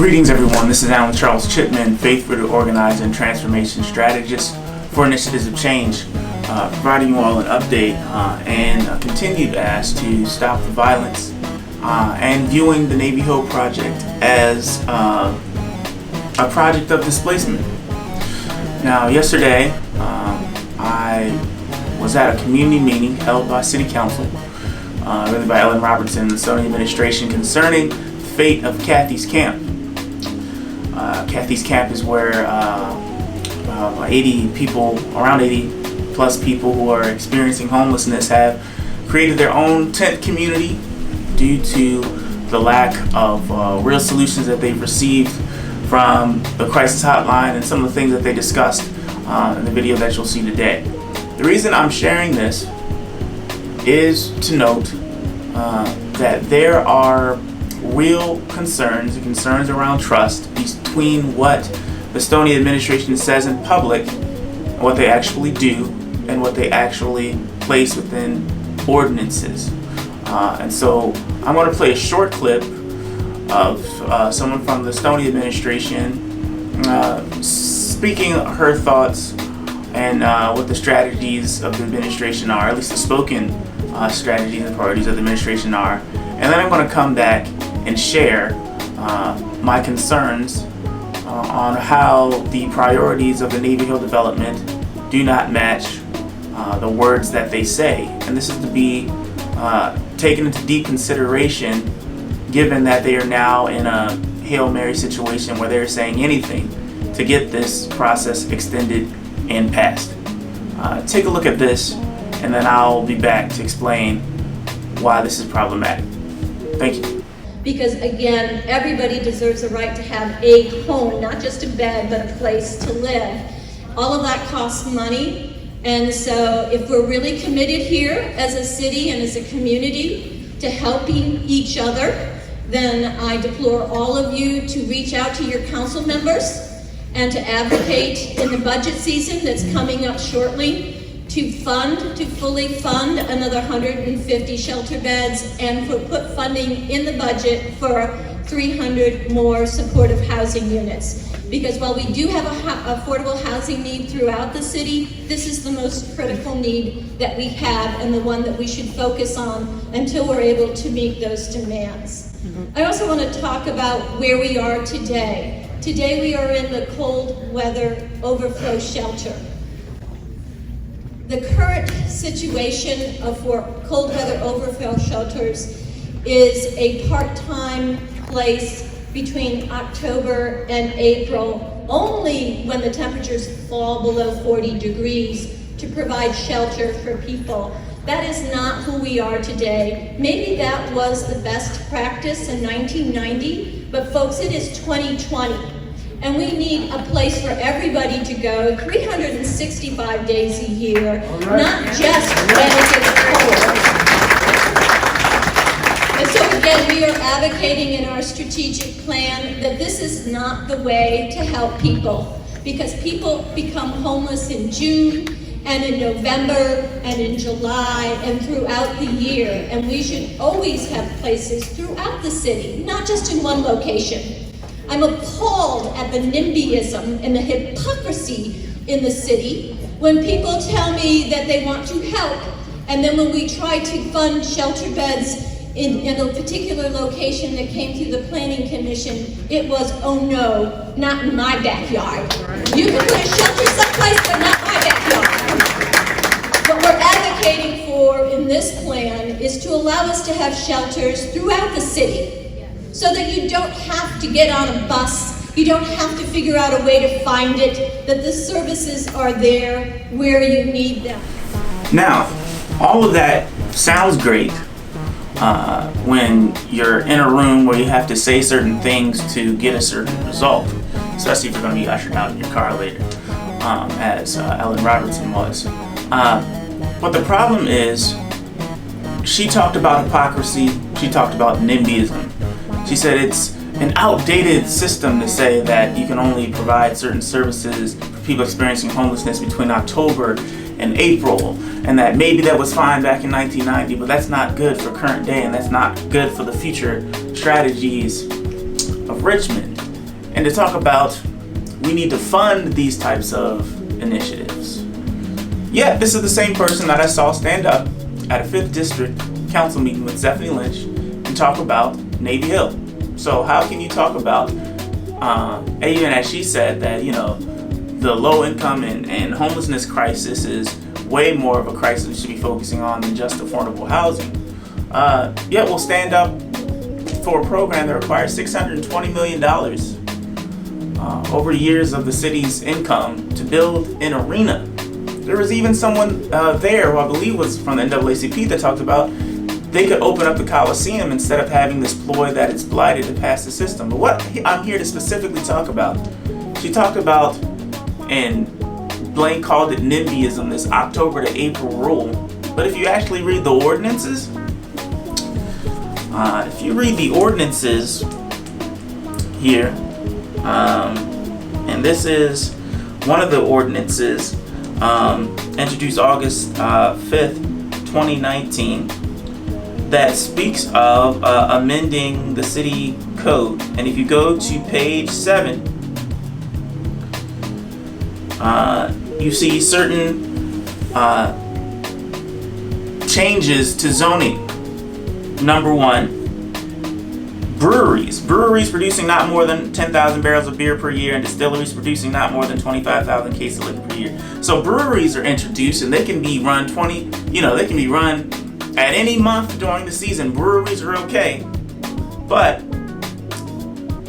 Greetings everyone, this is Alan Charles Chipman, faith-rooted organizer and transformation strategist for Initiatives of Change, providing you all an update and a continued ask to stop the violence and viewing the Navy Hill project as a project of displacement. Now yesterday I was at a community meeting held by City Council, really by Ellen Robertson and the Stoney Administration, concerning the fate of Kathy's Camp. Kathy's Camp is where 80 people, around 80 plus people who are experiencing homelessness have created their own tent community due to the lack of real solutions that they've received from the crisis hotline and some of the things that they discussed in the video that you'll see today. The reason I'm sharing this is to note that there are real concerns around trust between what the Stoney Administration says in public, what they actually do, and what they actually place within ordinances. And so I'm going to play a short clip of someone from the Stoney Administration speaking her thoughts and what the strategies of the administration are, at least the spoken strategies and priorities of the administration are. And then I'm going to come back and share my concerns on how the priorities of the Navy Hill development do not match the words that they say. And this is to be taken into deep consideration, given that they are now in a Hail Mary situation where they're saying anything to get this process extended and passed. Take a look at this, and then I'll be back to explain why this is problematic. Thank you. Because again, everybody deserves a right to have a home, not just a bed, but a place to live. All of that costs money, and so if we're really committed here as a city and as a community to helping each other, then I deplore all of you to reach out to your council members and to advocate in the budget season that's coming up shortly to fully fund another 150 shelter beds and put funding in the budget for 300 more supportive housing units. Because while we do have an affordable housing need throughout the city, this is the most critical need that we have and the one that we should focus on until we're able to meet those demands. I also want to talk about where we are today. Today we are in the cold weather overflow shelter. The current situation for cold weather overflow shelters is a part-time place between October and April, only when the temperatures fall below 40 degrees to provide shelter for people. That is not who we are today. Maybe that was the best practice in 1990, but folks, it is 2020. And we need a place for everybody to go 365 days a year, not just when it gets cold. And so again, we are advocating in our strategic plan that this is not the way to help people, because people become homeless in June and in November and in July and throughout the year. And we should always have places throughout the city, not just in one location. I'm appalled at the NIMBYism and the hypocrisy in the city when people tell me that they want to help, and then when we try to fund shelter beds in a particular location that came through the Planning Commission, it was, oh no, not in my backyard. You can put a shelter someplace, but not my backyard. What we're advocating for in this plan is to allow us to have shelters throughout the city, so that you don't have to get on a bus, you don't have to figure out a way to find it, that the services are there where you need them. Now, all of that sounds great when you're in a room where you have to say certain things to get a certain result, especially if you're going to be ushered out in your car later, as Ellen Robertson was. But the problem is, she talked about hypocrisy, she talked about NIMBYism. She said it's an outdated system to say that you can only provide certain services for people experiencing homelessness between October and April, and that maybe that was fine back in 1990, but that's not good for current day, and that's not good for the future strategies of Richmond. and to talk about we need to fund these types of initiatives. Yeah, this is the same person that I saw stand up at a 5th District Council meeting with Stephanie Lynch and talk about Navy Hill. So how can you talk about, even as she said, that, you know, the low income and homelessness crisis is way more of a crisis we should be focusing on than just affordable housing. Yet we'll stand up for a program that requires $620 million over years of the city's income to build an arena. There was even someone there who I believe was from the NAACP that talked about they could open up the Coliseum instead of having this ploy that it's blighted to pass the system. But what I'm here to specifically talk about, she talked about, and Blaine called it NIMBYism, this October to April rule. But if you actually read the ordinances, here, and this is one of the ordinances introduced August 5th, 2019, that speaks of amending the city code. And if you go to page 7, you see certain changes to zoning. Number 1, breweries producing not more than 10,000 barrels of beer per year, and distilleries producing not more than 25,000 cases of liquor per year. So breweries are introduced, and they can be run they can be run at any month during the season. Breweries are okay, but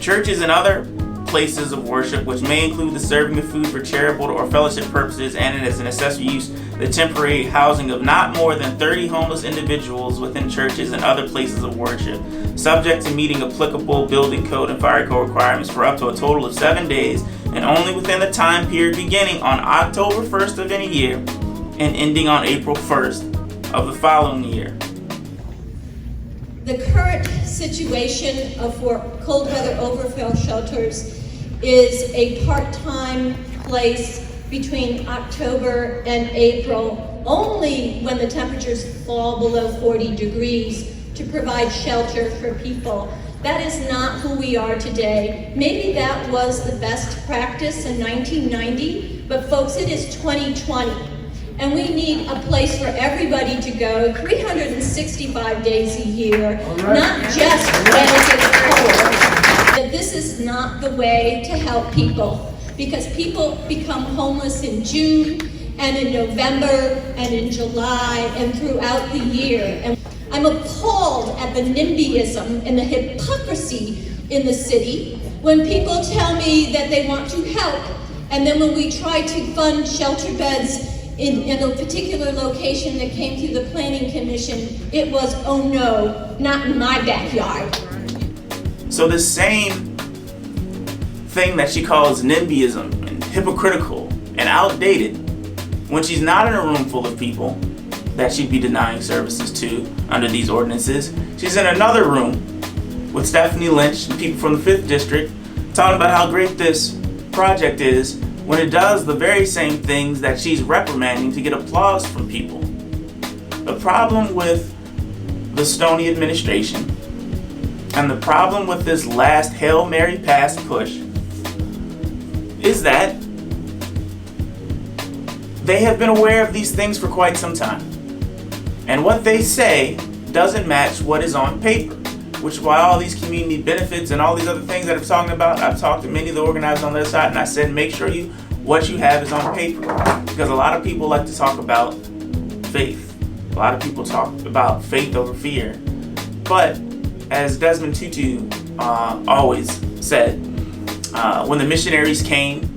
churches and other places of worship, which may include the serving of food for charitable or fellowship purposes and as an accessory use, the temporary housing of not more than 30 homeless individuals within churches and other places of worship, subject to meeting applicable building code and fire code requirements for up to a total of 7 days, and only within the time period beginning on October 1st of any year and ending on April 1st of the following year. The current situation for cold weather overflow shelters is a part-time place between October and April, only when the temperatures fall below 40 degrees to provide shelter for people. That is not who we are today. Maybe that was the best practice in 1990, but folks, it is 2020. And we need a place for everybody to go 365 days a year, not just when it gets cold. But this is not the way to help people, because people become homeless in June and in November and in July and throughout the year. And I'm appalled at the NIMBYism and the hypocrisy in the city when people tell me that they want to help, and then when we try to fund shelter beds in a particular location that came through the Planning Commission, it was, oh no, not in my backyard. So the same thing that she calls NIMBYism and hypocritical and outdated, when she's not in a room full of people that she'd be denying services to under these ordinances, she's in another room with Stephanie Lynch and people from the 5th District talking about how great this project is, when it does the very same things that she's reprimanding to get applause from people. The problem with the Stoney Administration and the problem with this last Hail Mary pass push is that they have been aware of these things for quite some time. And what they say doesn't match what is on paper, which is why all these community benefits and all these other things that I'm talking about, I've talked to many of the organizers on their side, and I said, make sure what you have is on paper. Because a lot of people like to talk about faith. A lot of people talk about faith over fear. But as Desmond Tutu always said, when the missionaries came,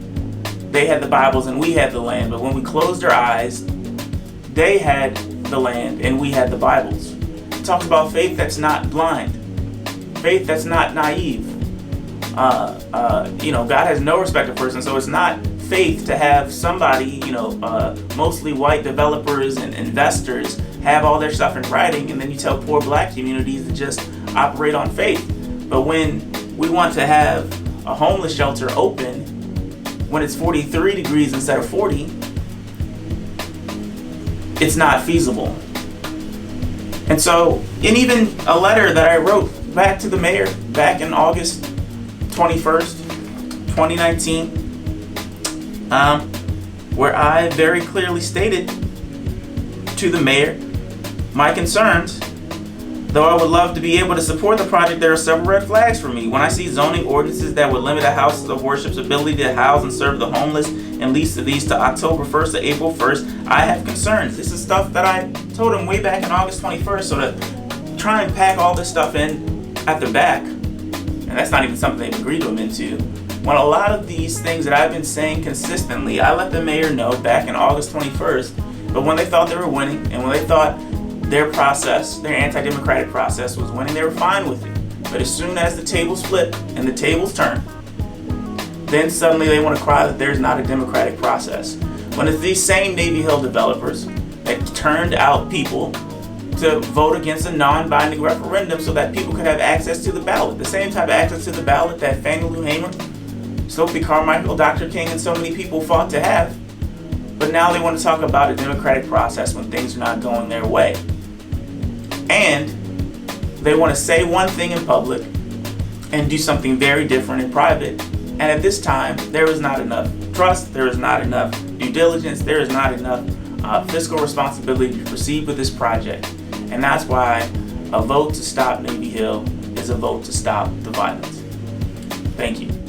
they had the Bibles and we had the land. But when we closed our eyes, they had the land and we had the Bibles. It talks about faith that's not blind. Faith that's not naive. God has no respect of person, so it's not faith to have somebody, mostly white developers and investors have all their stuff in writing, and then you tell poor black communities to just operate on faith. But when we want to have a homeless shelter open when it's 43 degrees instead of 40, it's not feasible. And so, and even a letter that I wrote back to the mayor back in August 21st, 2019, where I very clearly stated to the mayor my concerns. Though I would love to be able to support the project, there are several red flags for me. When I see zoning ordinances that would limit a houses of worship's ability to house and serve the homeless and lease these to October 1st or April 1st, I have concerns. This is stuff that I told him way back in August 21st, so to try and pack all this stuff in at the back, and that's not even something they've agreed to him into. When a lot of these things that I've been saying consistently, I let the mayor know back in August 21st, but when they thought they were winning and when they thought their process, their anti-democratic process was winning, they were fine with it. But as soon as the tables flip and the tables turn, then suddenly they want to cry that there's not a democratic process. When it's these same Navy Hill developers that turned out people to vote against a non-binding referendum so that people could have access to the ballot. The same type of access to the ballot that Fannie Lou Hamer, Sophie Carmichael, Dr. King, and so many people fought to have. But now they want to talk about a democratic process when things are not going their way. And they want to say one thing in public and do something very different in private. And at this time, there is not enough trust, there is not enough due diligence, there is not enough fiscal responsibility to proceed with this project. And that's why a vote to stop Navy Hill is a vote to stop the violence. Thank you.